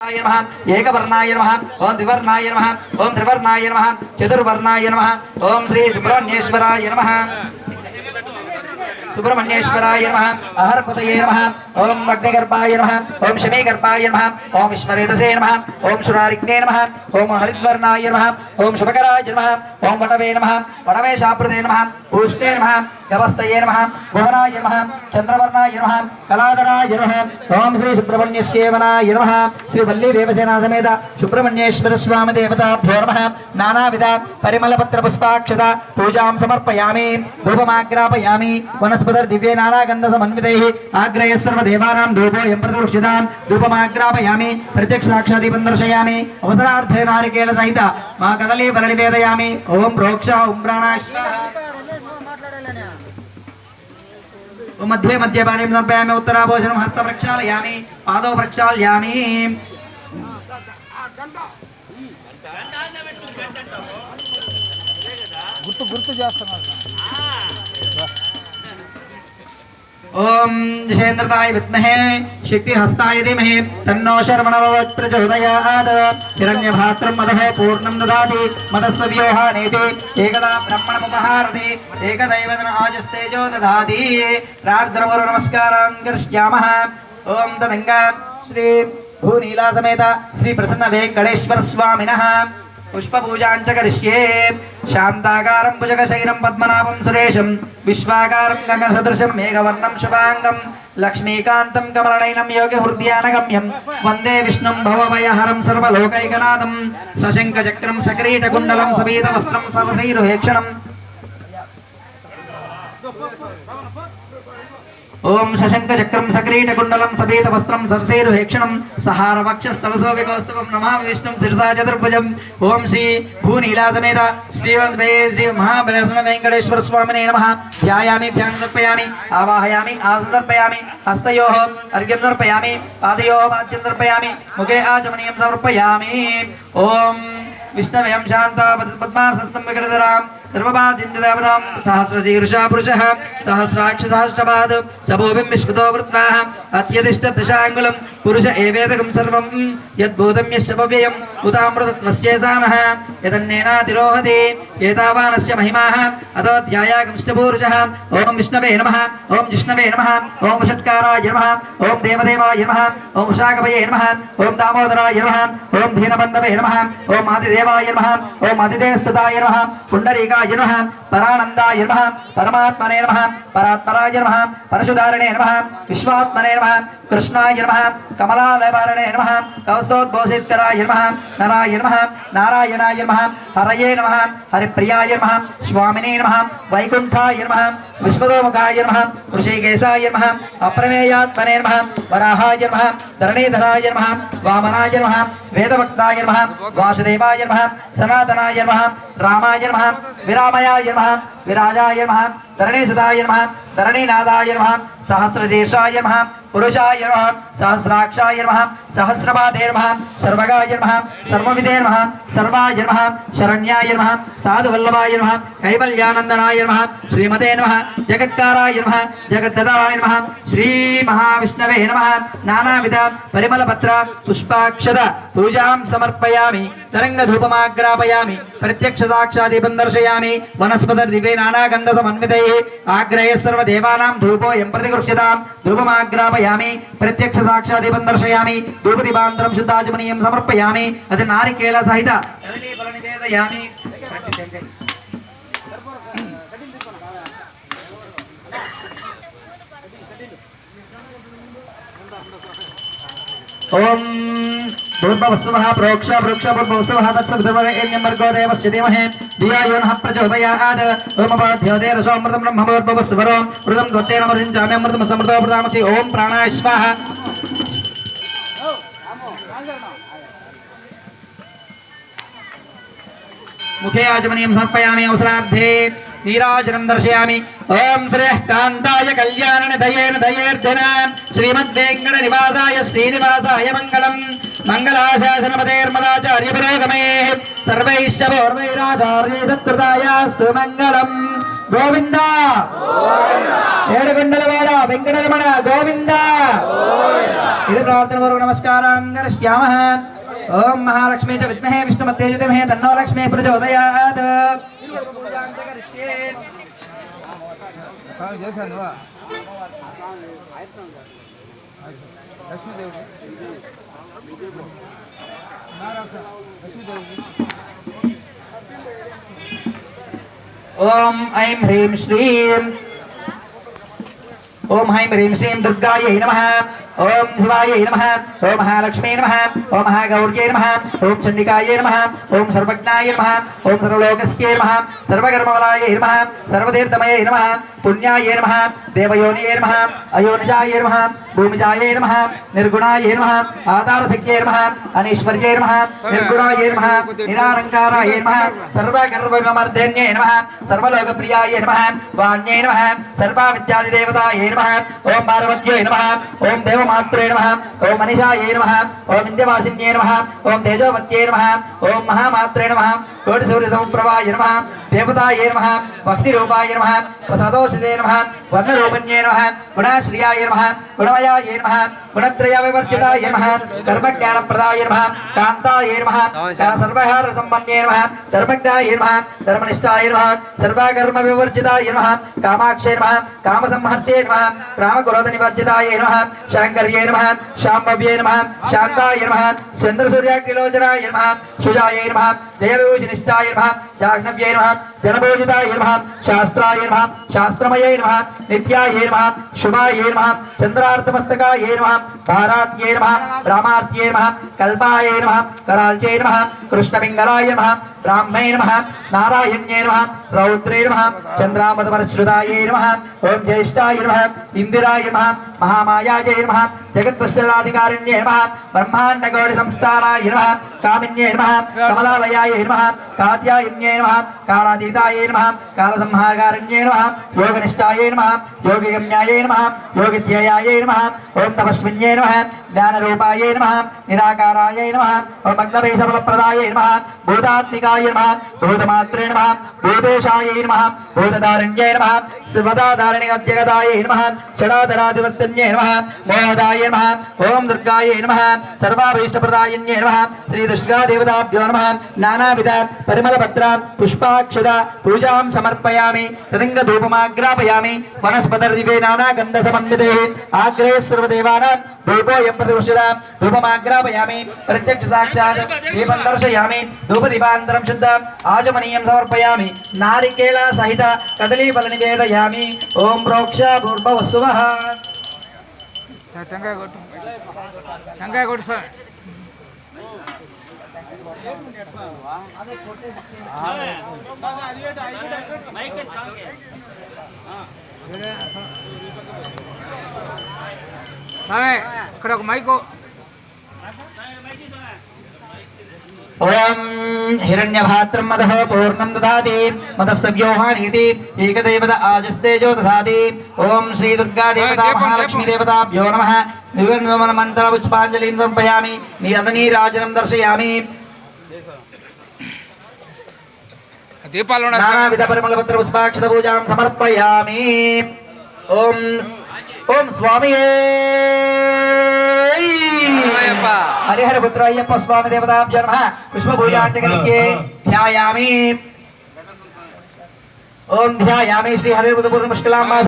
नमः एकवर्णाय नमः ओम द्विवर्णाय नमः ओम त्रिवर्णाय नमः चतुर्वर्णाय नमः ओम श्री सुब्रह्मण्येश्वराय नमः सुब्रह्मण्येश्वराय नमः अहरपतये नमः ओम अग्निगर्भाय नमः ओम शमीगर्भाय नमः ओम विश्ववेदसे नमः ओम सुरारिग्ने नमः ओम हरिद्वर्णाय नमः ओम शुभकराय नमः ओम वटवे नमः वटवेशाप्रदे नमः पूष्णे नमः गवस्तये नमः भुवनाय नमः चंद्रवर्णाय नमः कलाधराय नमः ओम श्री सुब्रह्मण्यस्येवनाय नमः श्री वल्ली देवसेना समेत सुब्रह्मण्येश्वर स्वामी देवताभ्यो नमः नानाविध परिमलपत्र पुष्पाक्षता पूजां समर्पयामि धूपमाग्रापयामि वनस्पतिर दिव्ये नानागंध समन्वितैः आग्रह्य सर्वदेवानां धूपोऽयं प्रतिरुक्षितां धूपमाग्रापयामि प्रत्यक्ष साक्षादीपं दर्शयामि अवसरार्थे नारिकेल सहित मा कदली फल निवेदयामि ओम प्रोक्ष ओम प्राणाश्व मध्ये मध्ये पानीं समर्पयामि उत्तराभोजनं हस्त प्रक्षालयामि पादौ प्रक्षालयामि గుర్తు చేస్తున్నారు ओम दिशेन्द्रताय विद्महे शक्ति हस्ताय धीमहि तन्नो शर्वणभवत् प्रचोदयात् हिरण्यभात्रं मदः पूर्णं ददाति मदस्सव्योहानेति एकदा ब्रह्मणमुपहारति एकदैवदन आजस्तेजो ददाति प्रार्थनपूर्व नमस्कारान् करिष्यामः ओम तदङ्गा श्री भूनीला समेत श्री प्रसन्न वेंकटेश्वर स्वामिनः पुष्पपूजाञ्च करिष्ये शान्ताकारं भुजगशैलं पद्मनाभं सुरेशं विश्वाकारं गगनसदृशं मेघवर्णं शुभाङ्गं लक्ष्मीकान्तं कमलनयनं योगिहृदयानगम्यं वन्दे विष्णुं भवभयहरं सर्वलोकैकनाथं सशङ्खचक्रं सकरीटकुण्डलं सबीतवस्त्रं सर्वसैरुहेक्षणम् ओम शशंखचक्रं सकरीटकुण्डलं सबीतवस्त्रं सरसेरुहेक्षणं सहारवक्षस्थलसो विकौस्तवं नमामि विष्णुं शिरसा चतुर्भुजं ओम श्री भूनीला समेत श्रीवन्दे श्री महाबलेश्वर वेंकटेश्वर स्वामिने नमः ध्यायामि ध्यानं समर्पयामि आवाहयामि आसनं समर्पयामि हस्तयोः अर्घ्यं समर्पयामि पादयोः वाद्यं समर्पयामि मुखे आचमनीयं समर्पयामि ओम विष्णवें शान्ता पद्मासनं विकटधरां सर्वपादिन्द्रदेवतां सहस्रशीर्षा पुरुषः सहस्राक्ष सहस्रपाद सभोभिं विश्वतो वृत्वाः अत्यतिष्ठदशाङ्गुलं पुरुष एवेदकं सर्वं यद्भूतं यश्च भव्यम् उतामृतत्वस्येसानः यदन्नेनातिरोहति एतावानस्य महिमाः अतोऽध्यायागमिष्टपूरुषः ॐ विष्णवे नमः ॐ जिष्णवे नमः ॐ षट्काराय नमः ॐ देवदेवाय नमः ॐ शाकभये नमः ॐ दामोदराय नमः ॐ धीनबन्धवे नमः ॐ आदिदेवाय नमः ॐ आदिदेवस्तुताय नमः पुण्डरीकाय नमः परानन्दाय नमः परमात्मने नमः परात्पराय नमः परशुधारिणे नमः विश्वात्मने नमः कृष्णाय नमः कमलालयपारणे नमः कौस्तोद्भोषितकराय नमः नराय नमः नारायणाय नमः हरये नमः हरिप्रियाय नमः स्वामिने नमः वैकुण्ठाय नमः विश्वतोमुखाय नमः ऋषिकेशाय नमः अप्रमेयात्मने नमः वराहाय नमः धरणीधराय नमः वामनाय नमः वेदभक्ताय नमः वासुदेवाय नमः सनातनाय नमः रामाय नमः विरामयाय नमः विराजाय नमः धरणीसुताय नमः धरणीनादाय नमः सहस्रशीर्षाय नमः पुरुषाय नमः सहस्राक्षाय नमः सहस्रपादे नमः सर्वगाय नमः सर्वविदे नमः सर्वाय नमः शरण्याय नमः साधुवल्लभाय नमः कैवल्यानन्दनाय नमः श्रीमते नमः जगत्काराय नमः जगद्ददाय नमः श्री महाविष्णवे नमः नानाविध परिमलपत्र पुष्पाक्षत पूजां समर्पयामि तरङ्गधूपमाग्रापयामि प्रत्यक्ष साक्षादीपं दर्शयामि वनस्पतिर्दिव्ये नानागन्ध समन्वितैः आग्रह्य सर्वदेवानां धूपोऽयं प्रतिगृह्यतां धूपमाग्रापयामि प्रत्यक्ष साक्षादीपं दर्शयामि धूपदीपान्तरं शुद्धाचमनीयं समर्पयामि अथ नारिकेल सहित कदलीफलं निवेदयामि ओम भूर्भुवस्सुवः प्रोक्ष वृक्ष भूर्भुवस्सुवः तत्सवितुर्वरेण्यं देवस्य धीमहि धियो यो नः प्रचोदयात् ओम अपाध्योदे रसोऽमृतं ब्रह्म भूर्भुवस्सुवरो मृतं त्वत्तेन मरिञ्चामि अमृतं समृतो प्रदामसि ओम प्राणाय स्वाहा मुखे आचमनीयं समर्पयामि अवसरार्थे नीराजनं दर्शयामि ओम श्रेयः कान्ताय कल्याणनिधयेन दयेर्धन श्रीमद्वेङ्कटनिवासाय श्रीनिवासाय मङ्गलम् मङ्गलाशासनपतेर्मदाचार्यपुरोगमे सर्वैश्च पूर्वैराचार्यै सत्कृतायास्तु मङ्गलम् గోవింద ఏడుగొండలవాడ వెంకటరమణ గోవింద ఇది ప్రార్థన పూర్వక నమస్కారం కరిష్యామః ఓం మహాలక్ష్మీ చ విద్మహే విష్ణుమతే ధీమహి తన్నో లక్ష్మీ ప్రచోదయాత్ చేశాను లక్ష్మీదేవి లక్ష్మీదేవి ఓం ఐం హ్రీం శ్రీం ఓం హైం హ్రీం శ్రీం దుర్గాయై నమః ఓం శివాయై నమః ఓం మహాలక్ష్మీ నమః ఓం మహాగౌర్యై నమః ఓం చండికాయై నమః ఓం సర్వజ్ఞాయై నమః ఓం సర్వలోకస్యై నమః సర్వకర్మవలాయై నమః సర్వతీర్థమయై నమః పుణ్యాయై నమః దేవయోనియై నమః అయోనిజాయై నమః భూమిజాయై నమః నిర్గుణాయై నమః ఆధారశక్త్యై నమః అనీశ్వర్యై నమః నిర్గుణాయై నమః నిరాలంకారాయై నమః సర్వకర్మవిమర్ధన్యై నమః సర్వలోకప్రియాయై నమః వాణ్యై నమః సర్వవిద్యాదిదేవతాయై నమః ఓం పార్వత్యై నమః ఓం దేవమాత్రే నమః ఓం మనిషాయై నమః ఓం వింధ్యవాసిన్యై నమః ఓం తేజోవత్యై నమః ఓం మహామాత్రే నమః కోటి సూర్య సమప్రభాయ నమః దేవతాయై నమః భక్తిరూపాయ నమః సదోషితే నమః వర్ణరూపణ్యై నమః గుణాశ్రియాయ నమః గుణమయాయ నమః గుణత్రయ వివర్జితాయ నమః కర్మజ్ఞానప్రదాయ నమః కాంతాయ నమః సర్వహార సంపన్నే నమః ధర్మజ్ఞాయ నమః ధర్మనిష్టాయ నమః సర్వకర్మ వివర్జితాయ నమః కామాక్షే నమః కామసంహర్తే నమః కామక్రోధ నివర్జితాయ నమః శాంకర్యే నమః శాంభవ్యే నమః శాంతాయ నమః చంద్రసూర్యాగ్నిలోచనాయ నమః శుజాయ నమః దేవవిభూషినిష్టాయ నమః జాహ్నవ్యే నమః జనభోజితాయ నమః శాస్త్రాయ నమః శాస్త్రమయే నమః నిత్యాయ నమః శుభాయ నమః చంద్రార్థమస్తకాయ నమః భారాత్యే నమః రామార్త్యే నమః కల్పాయ నమః కరాల్చే నమః కృష్ణపింగళాయ నమః బ్రాహ్మణే నమః నారాయణ్యే నమః రౌద్రే నమః చంద్రామృతపరశ్రుతాయ నమః ఓం జ్యేష్ఠాయ నమః ఇందిరాయ నమః మహామాయాయ నమః జగత్పశ్చాధికారిణ్యే నమః బ్రహ్మాండగౌడి సంస్థానాయ నమః కామిన్యే నమః కమలాలయాయ నమః కాత్యాయన్యే నమః కాలాతీతాయ నమః కాలసంహారకారిణ్యే నమః యోగనిష్టాయ నమః యోగిగమ్యాయ నమః యోగిధ్యేయాయ నమః ఓం తపస్విన్యే నమః జ్ఞానరూపాయ నమః నిరాకారాయ నమః ఓం అగ్నవేశఫలప్రదాయ నమః భూతాత్మికాయ నమః భూతమాత్రే నమః భూతేశాయ నమః భూతదారిణ్యే నమః శివదాధారణిగత్యగదాయ నమః షడాధరాధివర్తన్యే నమః మోహదాయ నమః ఓం దుర్గాయ నమః సర్వాభీష్టప్రదాయిన్యే నమః శ్రీ దుర్గాదేవతాభ్యో నమః నానావిధ పరిమళపత్ర పుష్పాక్షద పూజాం సమర్పయామి తదంగధూపమాగ్రాపయామి వనస్పతిర్దివే నానాగంధసమన్వితే ఆగ్రే సర్వదేవానాం ధూపోయం ప్రతిష్ఠిత ధూపమాగ్రాపయామి ప్రత్యక్ష సాక్షాత్ దీపం దర్శయామి ధూపదీపాంతరం శుద్ధ ఆచమనీయం సమర్పయామి నారికేళ సహిత కదలీఫల నివేదయామి ఓం ప్రోక్ష పూర్వవస్సువః టెంకాయ కొట్టు టెంకాయ కొట్టు సార్ ఇక్కడ ఒక మైకు ఓం హిరణ్యభాత్రం మదః పూర్ణం దదాతి మదస్య వ్యోహానీతి ఏకదేవత ఆజస్తేజో దదాతి ఓం శ్రీ దుర్గా దేవతా మహాలక్ష్మీ దేవతాభ్యో నమః నివర్ణమన మంత్ర పుష్పాంజలిం సమర్పయామి నీరాజనం దర్శయామి దీపాలు నానావిధ పరిమళపత్ర పుష్పాక్షత పూజాం సమర్పయామి ఓం ఓం స్వామి హరిహర పుత్ర అయ్యప్ప స్వామి దేవతాభ్యో నమః పుష్పపూజాంచకరిష్యే ధ్యాయామి ఓం ధ్యాయామి శ్రీ హరిహర పుత్ర పుష్కలాంబ